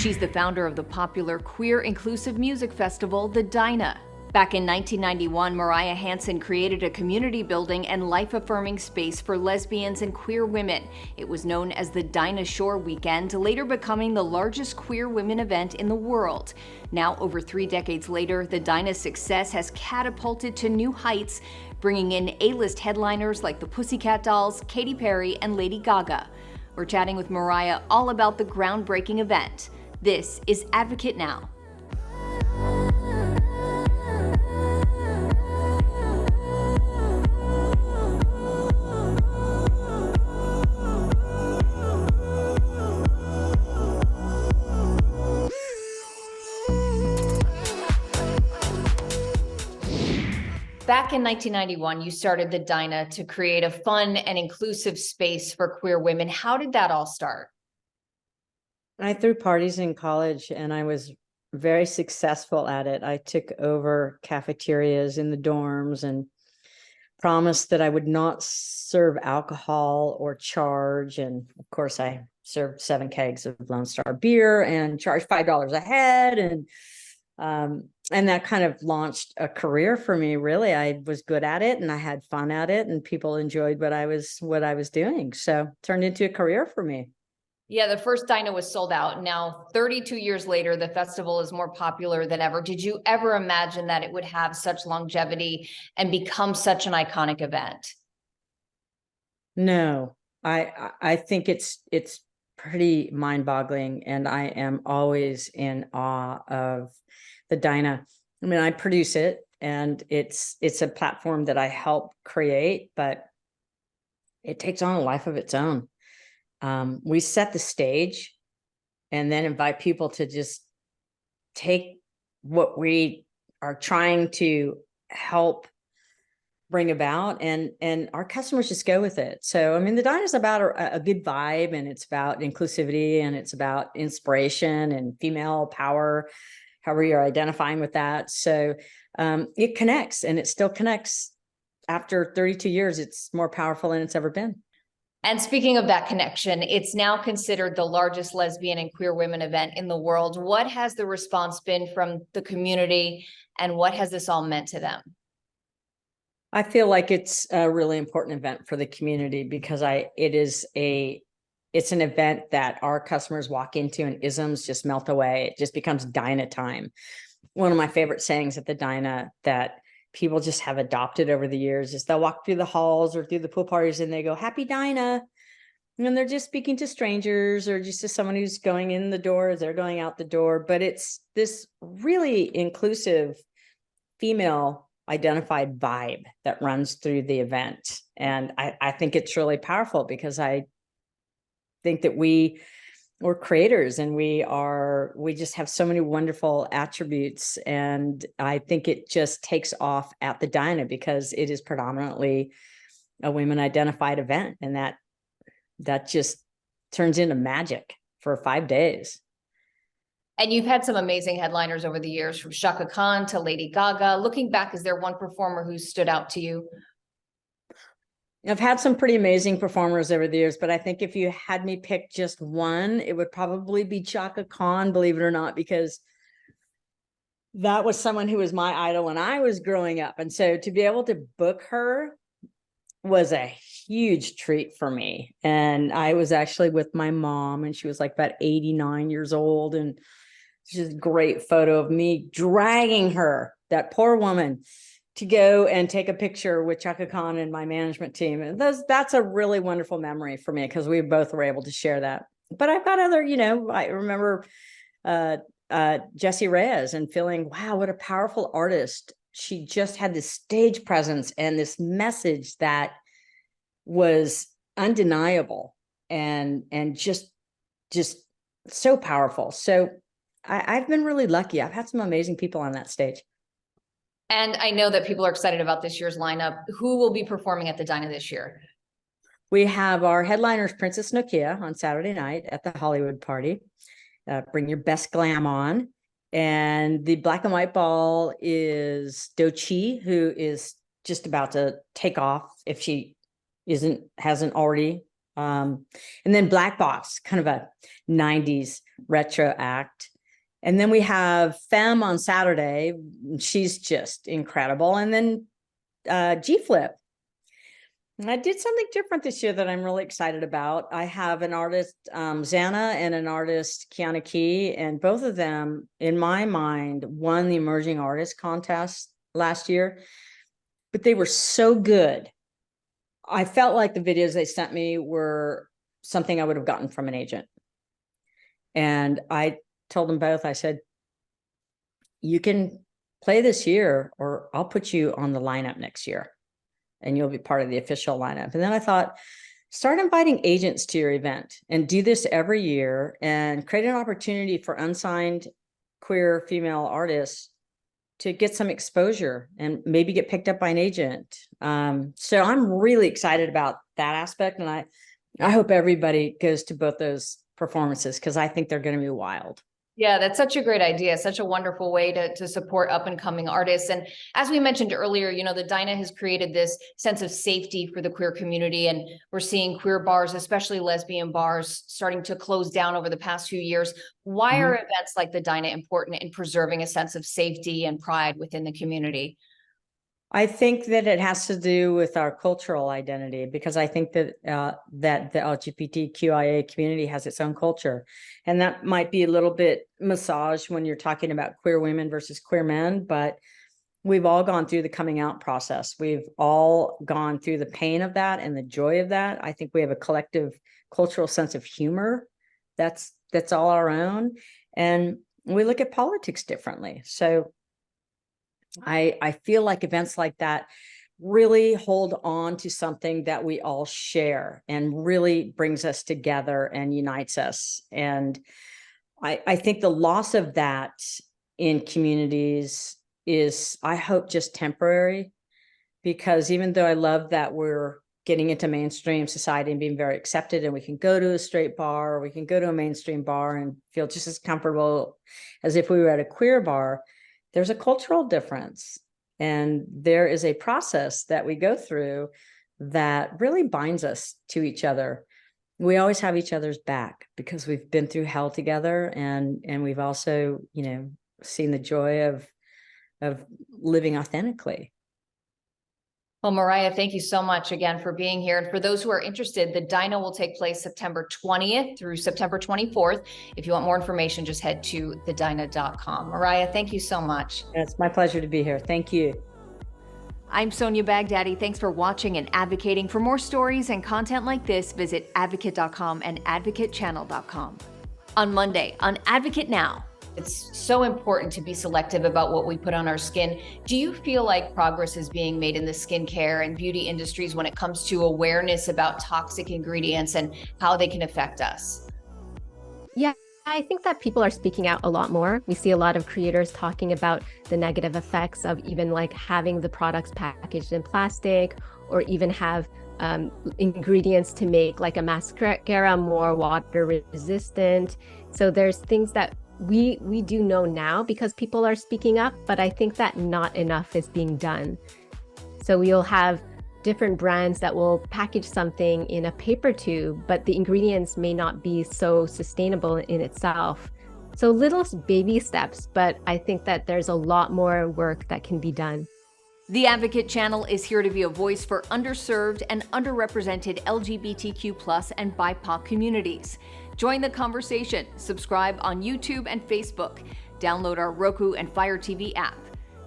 She's the founder of the popular queer inclusive music festival, the Dinah. Back in 1991, Mariah Hanson created a community building and life-affirming space for lesbians and queer women. It was known as the Dinah Shore Weekend, later becoming the largest queer women event in the world. Now, over 3 decades later, the Dinah's success has catapulted to new heights, bringing in A-list headliners like the Pussycat Dolls, Katy Perry, and Lady Gaga. We're chatting with Mariah all about the groundbreaking event. This is Advocate Now. Back in 1991, you started the Dinah to create a fun and inclusive space for queer women. How did that all start? I threw parties in college and I was very successful at it. I took over cafeterias in the dorms and promised that I would not serve alcohol or charge. And of course, I served 7 kegs of Lone Star beer and charged $5 a head. And that kind of launched a career for me. Really, I was good at it and I had fun at it and people enjoyed what I was doing. So it turned into a career for me. Yeah, the first Dinah was sold out. Now, 32 years later, the festival is more popular than ever. Did you ever imagine that it would have such longevity and become such an iconic event? No, I think it's pretty mind-boggling, and I am always in awe of the Dinah. I mean, I produce it, and it's a platform that I help create, but it takes on a life of its own. We set the stage and then invite people to just take what we are trying to help bring about, and our customers just go with it. So, I mean, the Dinah is about a good vibe, and it's about inclusivity, and it's about inspiration and female power, however you're identifying with that. So it connects, and it still connects after 32 years. It's more powerful than it's ever been. And speaking of that connection, it's now considered the largest lesbian and queer women event in the world. What has the response been from the community, and what has this all meant to them? I feel like it's a really important event for the community because it's an event that our customers walk into and isms just melt away. It just becomes Dinah time. One of my favorite sayings at the Dinah that people just have adopted over the years is they'll walk through the halls or through the pool parties and they go, "Happy Dinah." And they're just speaking to strangers or just to someone who's going in the door as they're going out the door. But it's this really inclusive female identified vibe that runs through the event. And I think it's really powerful because I think that we're creators and we just have so many wonderful attributes. And I think it just takes off at the Dinah because it is predominantly a women identified event. And that just turns into magic for 5 days. And you've had some amazing headliners over the years, from Chaka Khan to Lady Gaga. Looking back, is there one performer who stood out to you? I've had some pretty amazing performers over the years, but I think if you had me pick just one, it would probably be Chaka Khan, believe it or not, because that was someone who was my idol when I was growing up. And so to be able to book her was a huge treat for me. And I was actually with my mom, and she was like about 89 years old. And it's just a great photo of me dragging her, that poor woman, to go and take a picture with Chaka Khan and my management team. And that's a really wonderful memory for me because we both were able to share that. But I've got other, I remember Jessie Reyes and feeling, wow, what a powerful artist. She just had this stage presence and this message that was undeniable and just so powerful. So I've been really lucky. I've had some amazing people on that stage. And I know that people are excited about this year's lineup. Who will be performing at the Dinah this year? We have our headliners, Princess Nokia, on Saturday night at the Hollywood Party. Bring your best glam on. And the black and white ball is Doechii, who is just about to take off if she hasn't already And then Black Box, kind of a 90s retro act. And then we have Femme on Saturday. She's just incredible. And then G Flip. And I did something different this year that I'm really excited about. I have an artist, Xana, and an artist, Kiana Key, and both of them, in my mind, won the Emerging Artist Contest last year. But they were so good. I felt like the videos they sent me were something I would have gotten from an agent. And I told them both, I said, you can play this year or I'll put you on the lineup next year and you'll be part of the official lineup. And then I thought, start inviting agents to your event and do this every year and create an opportunity for unsigned queer female artists to get some exposure and maybe get picked up by an agent. So I'm really excited about that aspect. And I hope everybody goes to both those performances because I think they're going to be wild. Yeah, that's such a great idea. Such a wonderful way to support up and coming artists. And as we mentioned earlier, you know, the Dinah has created this sense of safety for the queer community. And we're seeing queer bars, especially lesbian bars, starting to close down over the past few years. Why are events like the Dinah important in preserving a sense of safety and pride within the community? I think that it has to do with our cultural identity, because I think that that the LGBTQIA community has its own culture, and that might be a little bit massaged when you're talking about queer women versus queer men. But we've all gone through the coming out process. We've all gone through the pain of that and the joy of that. I think we have a collective cultural sense of humor that's all our own, and we look at politics differently. So I feel like events like that really hold on to something that we all share and really brings us together and unites us. And I think the loss of that in communities is, I hope, just temporary, because even though I love that we're getting into mainstream society and being very accepted, and we can go to a straight bar or we can go to a mainstream bar and feel just as comfortable as if we were at a queer bar, there's a cultural difference, and there is a process that we go through that really binds us to each other. We always have each other's back because we've been through hell together, and we've also, you know, seen the joy of living authentically. Well, Mariah, thank you so much again for being here. And for those who are interested, the Dinah will take place September 20th through September 24th. If you want more information, just head to thedinah.com. Mariah, thank you so much. It's my pleasure to be here. Thank you. I'm Sonia Baghdadi. Thanks for watching and advocating. For more stories and content like this, visit advocate.com and advocatechannel.com. On Monday on Advocate Now. It's so important to be selective about what we put on our skin. Do you feel like progress is being made in the skincare and beauty industries when it comes to awareness about toxic ingredients and how they can affect us? Yeah, I think that people are speaking out a lot more. We see a lot of creators talking about the negative effects of even like having the products packaged in plastic, or even have ingredients to make like a mascara more water resistant. So there's things that we do know now because people are speaking up, but I think that not enough is being done. So we'll have different brands that will package something in a paper tube, but the ingredients may not be so sustainable in itself. So little baby steps, but I think that there's a lot more work that can be done. The Advocate Channel is here to be a voice for underserved and underrepresented LGBTQ+ and BIPOC communities. Join the conversation. Subscribe on YouTube and Facebook. Download our Roku and Fire TV app.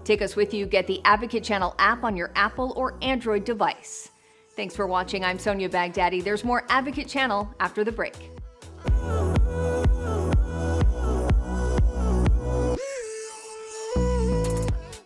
Take us with you. Get the Advocate Channel app on your Apple or Android device. Thanks for watching. I'm Sonia Baghdadi. There's more Advocate Channel after the break.